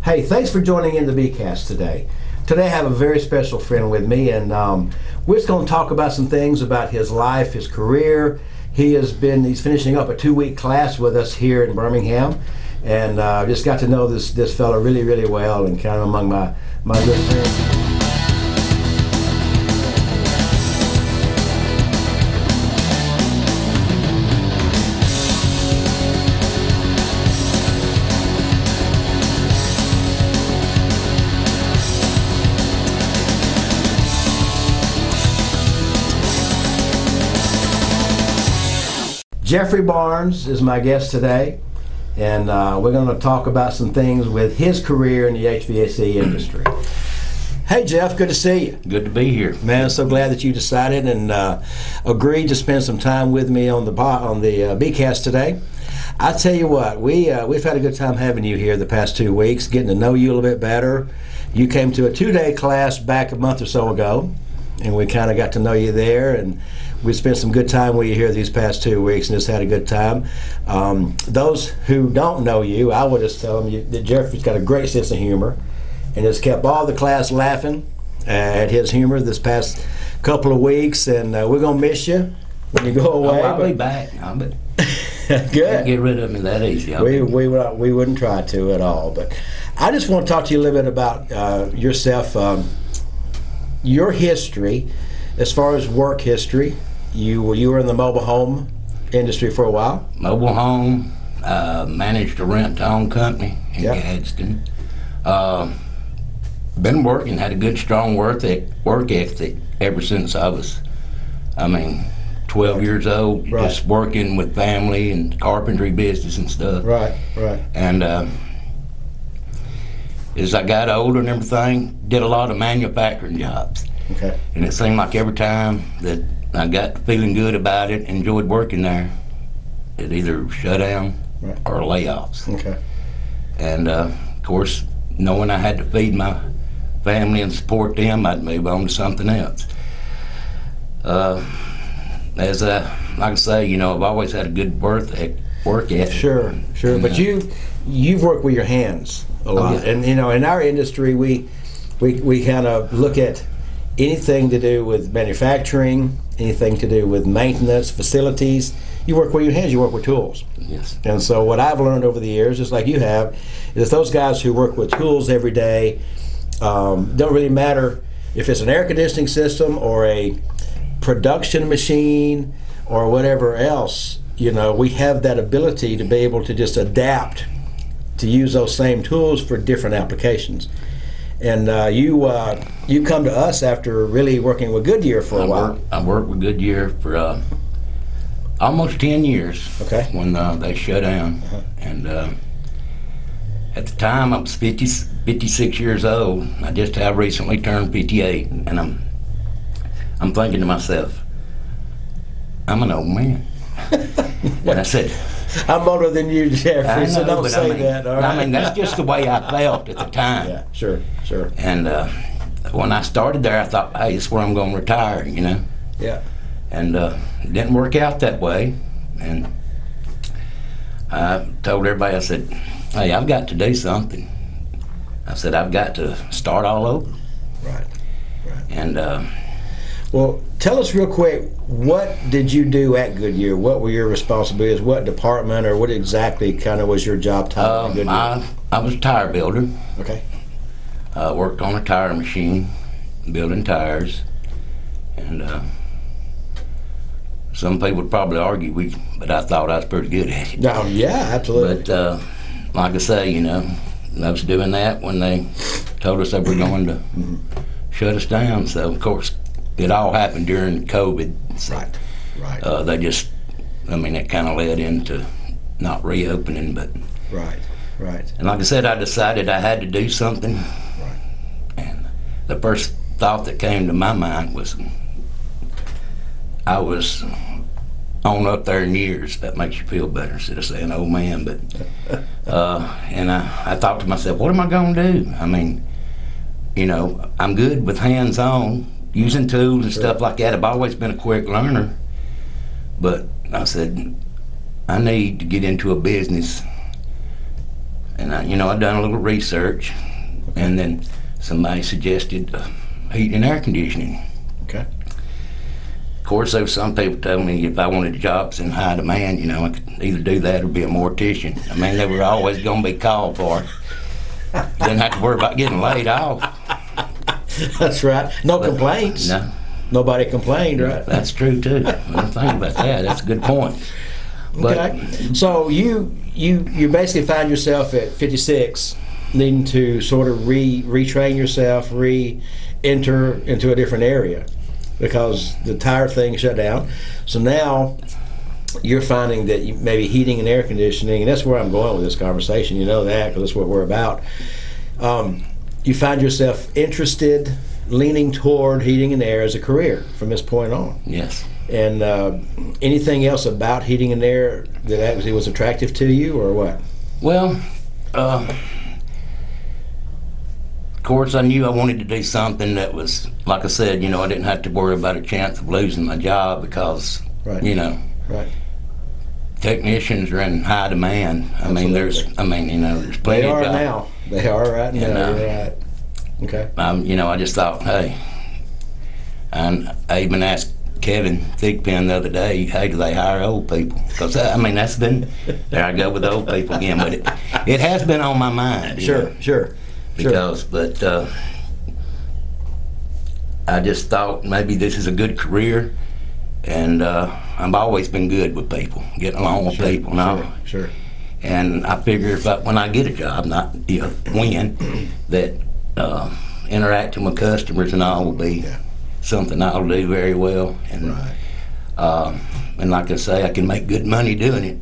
Hey, thanks for joining in the BCast today. Today I have a very special friend with me, and we're just going to talk about some things about his life, his career. He's finishing up a 2-week class with us here in Birmingham, and just got to know this fellow really, really well, and kind of among my good friends. Jeffrey Barnes is my guest today, and we're going to talk about some things with his career in the HVAC industry. Hey Jeff, good to see you. Good to be here. Man, I'm so glad that you decided and agreed to spend some time with me on the BCast today. I tell you what, we've had a good time having you here the past 2 weeks, getting to know you a little bit better. You came to a 2-day class back a month or so ago, and we kind of got to know you there, and we spent some good time with you here these past 2 weeks and just had a good time. Those who don't know you, I would just tell them that Jeffrey's got a great sense of humor and has kept all the class laughing at his humor this past couple of weeks, and we're going to miss you when you go away. I'll be back. Good. Can't get rid of me that easy. We wouldn't try to at all, but I just want to talk to you a little bit about yourself, your history as far as work history. You were in the mobile home industry for a while. Mobile home, managed a rent-to-own company in Gadsden. Been working, had a good strong work ethic ever since I was, 12 years old, just working with family and carpentry business and stuff. Right. And as I got older and everything, did a lot of manufacturing jobs. Okay. And it seemed like every time that I got feeling good about it, enjoyed working there, it either shut down or layoffs. Okay. And of course, knowing I had to feed my family and support them, I'd move on to something else. Like I say, I've always had a good work ethic. Sure. And, but you've worked with your hands a lot, and in our industry, we kind of look at anything to do with manufacturing, anything to do with maintenance, facilities. You work with your hands, you work with tools. Yes. And so what I've learned over the years, just like you have, is those guys who work with tools every day, don't really matter if it's an air conditioning system or a production machine or whatever else, we have that ability to be able to just adapt to use those same tools for different applications. And you come to us after really working with Goodyear for a while. I worked with Goodyear for almost 10 years. Okay. When they shut down. And at the time I was 56 years old. I just have recently turned 58, and I'm thinking to myself, I'm an old man. And I said, I'm older than you, Jeffrey, so don't say that. All right? That's just the way I felt at the time. Yeah, sure. And when I started there, I thought, hey, this is where I'm going to retire, Yeah. And it didn't work out that way. And I told everybody, I said, hey, I've got to do something. I said, I've got to start all over. Right. And well, tell us real quick, what did you do at Goodyear? What were your responsibilities? What department, or what exactly kind of was your job title at Goodyear? I was a tire builder. Okay. Worked on a tire machine, building tires, and some people would probably argue but I thought I was pretty good at it. No, yeah, absolutely. But like I say, I was doing that when they told us they were going to shut us down. So of course, it all happened during COVID. So, right. They just, it kind of led into not reopening, but. Right. And like I said, I decided I had to do something. Right. And the first thought that came to my mind was, I was on up there in years. That makes you feel better instead of saying old man. But and I thought to myself, what am I going to do? I'm good with hands-on, using tools and stuff like that. I've always been a quick learner. But I said, I need to get into a business And I'd done a little research, and then somebody suggested heating and air conditioning. Okay. Of course, there was some people told me if I wanted jobs in high demand, I could either do that or be a mortician. I mean, they were always going to be called for. Didn't have to worry about getting laid off. That's right. No complaints. No. Nobody complained, right? That's true too. I didn't think about that. That's a good point. But, okay. So you basically find yourself at 56 needing to sort of retrain yourself, re-enter into a different area because the tire thing shut down. So now you're finding that maybe heating and air conditioning, and that's where I'm going with this conversation, you know that, because that's what we're about. You find yourself interested, leaning toward heating and air as a career from this point on. yes. And anything else about heating and air that actually was attractive to you, or what? Well, of course, I knew I wanted to do something that was, like I said, I didn't have to worry about a chance of losing my job because, Right. Right. Technicians are in high demand. I mean, there's plenty of They are jobs. now. They are right now. And, You're right. Okay. I just thought, hey, and I even asked Kevin Thigpen the other day, hey, do they hire old people? Because, that's been, there I go with the old people again, but it has been on my mind. Sure. But I just thought maybe this is a good career, and I've always been good with people, getting along with people. Sure. And I figure when I get a job, not when, that interacting with customers and all will be something I'll do very well. And, and like I say, I can make good money doing it.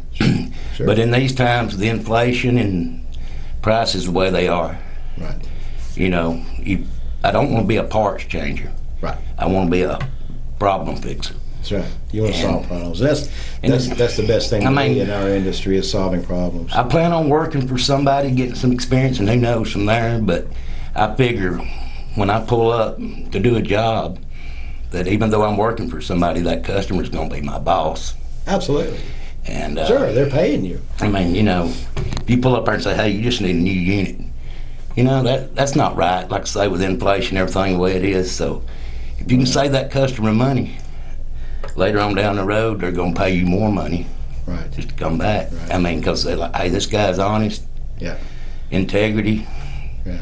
Sure. But in these times, the inflation and prices the way they are, Right. I don't want to be a parts changer. Right. I want to be a problem fixer. That's right. You want to solve problems. That's the best thing to be in our industry is solving problems. I plan on working for somebody, getting some experience, and who knows from there. But I figure when I pull up to do a job, that even though I'm working for somebody, that customer's going to be my boss. Absolutely. And sure, they're paying you. If you pull up there and say, hey, you just need a new unit, that's not right. Like I say, with inflation and everything the way it is. So if you can save that customer money, later on down the road, they're going to pay you more money. Right. Just to come back. Right. Because they're like, hey, this guy's honest. Yeah. Integrity. Yeah.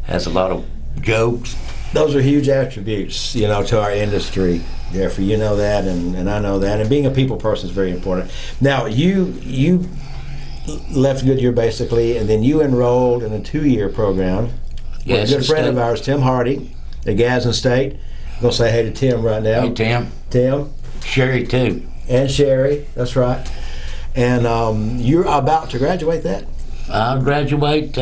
Has a lot of jokes. Those are huge attributes, to our industry. Therefore, you know that, and I know that. And being a people person is very important. Now, you left Goodyear basically, and then you enrolled in a 2-year program with a good friend of ours, Tim Hardy, at Gadsden State. I'm going to say hey to Tim right now. Hey, Tim. Tim. Sherry, too. And Sherry, that's right. And you're about to graduate that? I'll graduate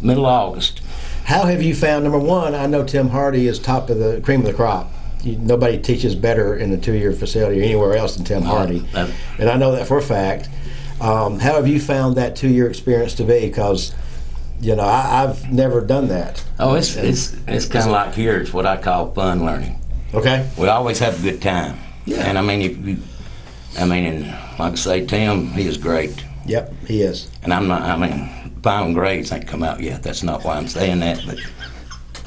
middle of August. How have you found, number one, I know Tim Hardy is top of the cream of the crop. Nobody teaches better in the 2-year facility or anywhere else than Tim Hardy. And I know that for a fact. How have you found that 2-year experience to be? Because, I've never done that. Oh, it's kind of like here. It's what I call fun learning. Okay. We always have a good time. Yeah. And and like I say, Tim, he is great. Yep, he is. And final grades ain't come out yet. That's not why I'm saying that, but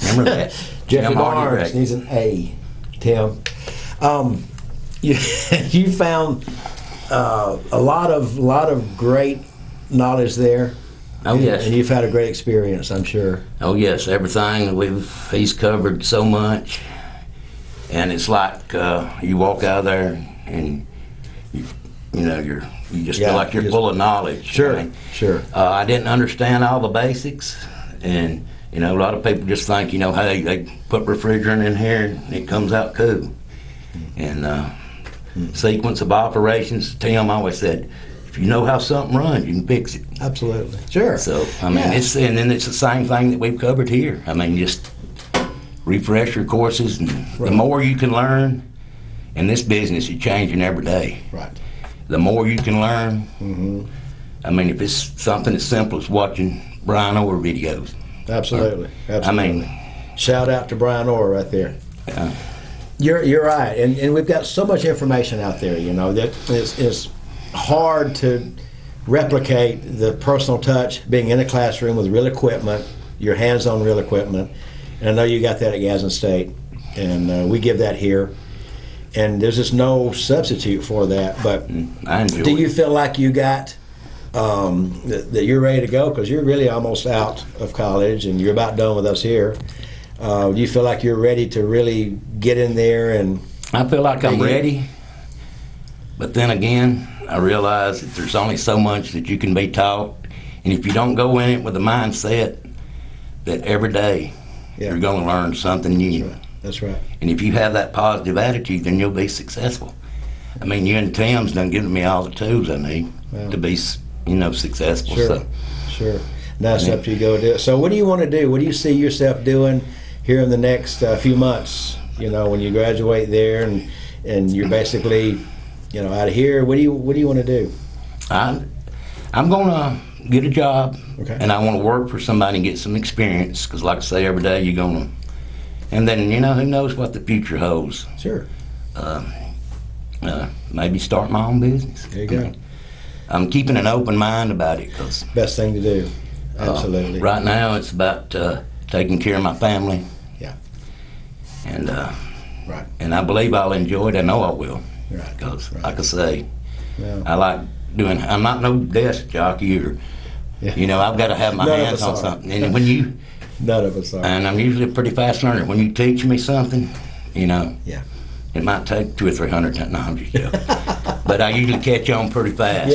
remember that. Jeffrey Barnes needs an A, Tim. You found a lot of great knowledge there. Oh, yes. And you've had a great experience, I'm sure. Oh, yes. Everything he's covered so much. And it's like you walk out of there and you just feel like you're full of knowledge. Sure, sure. I didn't understand all the basics, and a lot of people just think, hey, they put refrigerant in here and it comes out cool. And sequence of operations, Tim always said, if you know how something runs, you can fix it. Absolutely, sure. So and then it's the same thing that we've covered here. Just refresher courses, and the more you can learn in this business, you're changing every day. Right. The more you can learn, if it's something as simple as watching Brian Orr videos. Absolutely. Shout out to Brian Orr right there. Yeah. You're right, and we've got so much information out there, that it's hard to replicate the personal touch, being in a classroom with real equipment, your hands-on real equipment. And I know you got that at Gadsden State, and we give that here. And there's just no substitute for that. But I enjoy do you feel like you got that you're ready to go? Because you're really almost out of college, and you're about done with us here. Do you feel like you're ready to really get in there? And I feel like I'm ready, but then again, I realize that there's only so much that you can be taught, and if you don't go in it with the mindset that every day you're going to learn something new. That's right. And if you have that positive attitude, then you'll be successful. I mean, you and Tim's done given me all the tools I need to be, successful. Sure, so. sure. Now it's up to you to go do it. So what do you want to do? What do you see yourself doing here in the next few months? When you graduate there and you're basically, out of here. What do you want to do? I'm gonna get a job, and I want to work for somebody and get some experience. Because, like I say, every day you're gonna, and then who knows what the future holds. Sure. Maybe start my own business. There you go. I'm keeping an open mind about it because best thing to do. Absolutely. Right now, it's about taking care of my family. Yeah. And right. And I believe I'll enjoy it. I know I will. Right. Because, like I say, yeah. I like doing. I'm not no desk jockey or, I've got to have my hands on something. And when you, none of us are. And I'm usually a pretty fast learner. When you teach me something, yeah. It might take 200 or 300 times. No, I'm just joking. But I usually catch on pretty fast.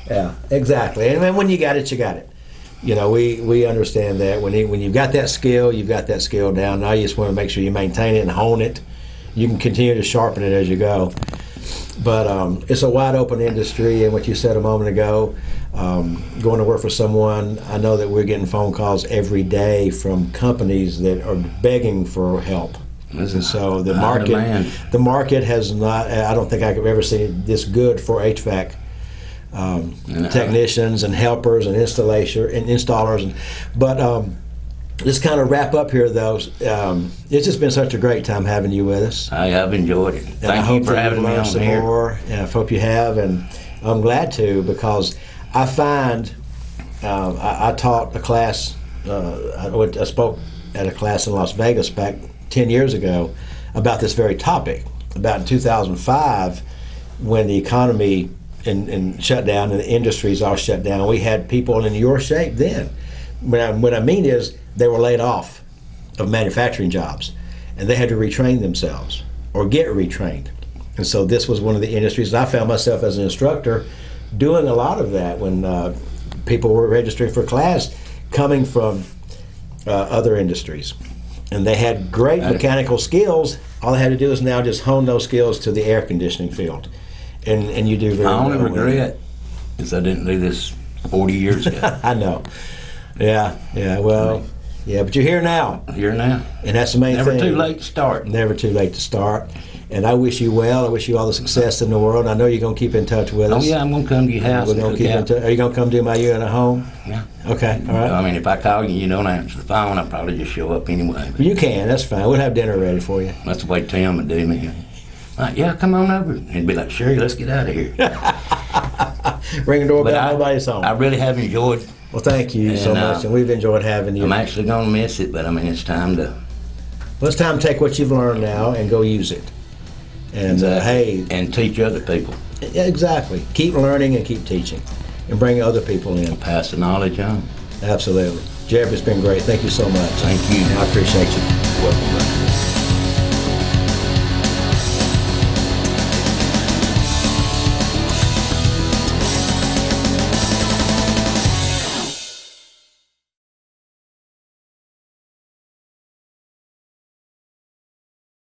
Yeah, exactly. And when you got it, you got it. We understand that. When you've got that skill, you've got that skill down. Now you just want to make sure you maintain it and hone it. You can continue to sharpen it as you go. But it's a wide open industry, and what you said a moment ago, going to work for someone, I know that we're getting phone calls every day from companies that are begging for help. And so the market has not. I don't think I could ever see this good for HVAC technicians and helpers and installers. But just kind of wrap up here, though. It's just been such a great time having you with us. I've enjoyed it. Thank you for having me on here. More. I hope you have, and I'm glad to, because I find I taught a class. I spoke at a class in Las Vegas back 10 years ago about this very topic, about in 2005 when the economy and shut down and the industries all shut down. We had people in your shape then. What I mean is they were laid off of manufacturing jobs, and they had to retrain themselves or get retrained. And so this was one of the industries, and I found myself as an instructor doing a lot of that when people were registering for class coming from other industries. And they had great mechanical skills. All they had to do is now just hone those skills to the air conditioning field. And you do very well. My only regret is I didn't do this 40 years ago. I know. Yeah, well, but you're here now. Here now. And that's the main thing. Never too late to start. Never too late to start. And I wish you well. I wish you all the success in the world. I know you're going to keep in touch with us. Oh, yeah, I'm going to come to your house. We're going to keep in touch. Are you going to come do my unit at home? Yeah. Okay, all right. I mean, if I call you and you don't answer the phone, I'll probably just show up anyway. You can. That's fine. We'll have dinner ready for you. That's the way Tim would do me. Like, yeah, come on over. He'd be like, Sherry, let's get out of here. Ring the doorbell, nobody's home. I really have enjoyed. Well, thank you so much, and we've enjoyed having you. I'm actually going to miss it, but I mean, it's time to. Well, it's time to take what you've learned now and go use it. And hey, and teach other people. Exactly. Keep learning and keep teaching, and bring other people in. Pass the knowledge on. Absolutely, Jeff. It's been great. Thank you so much. Thank you. I appreciate you. Welcome.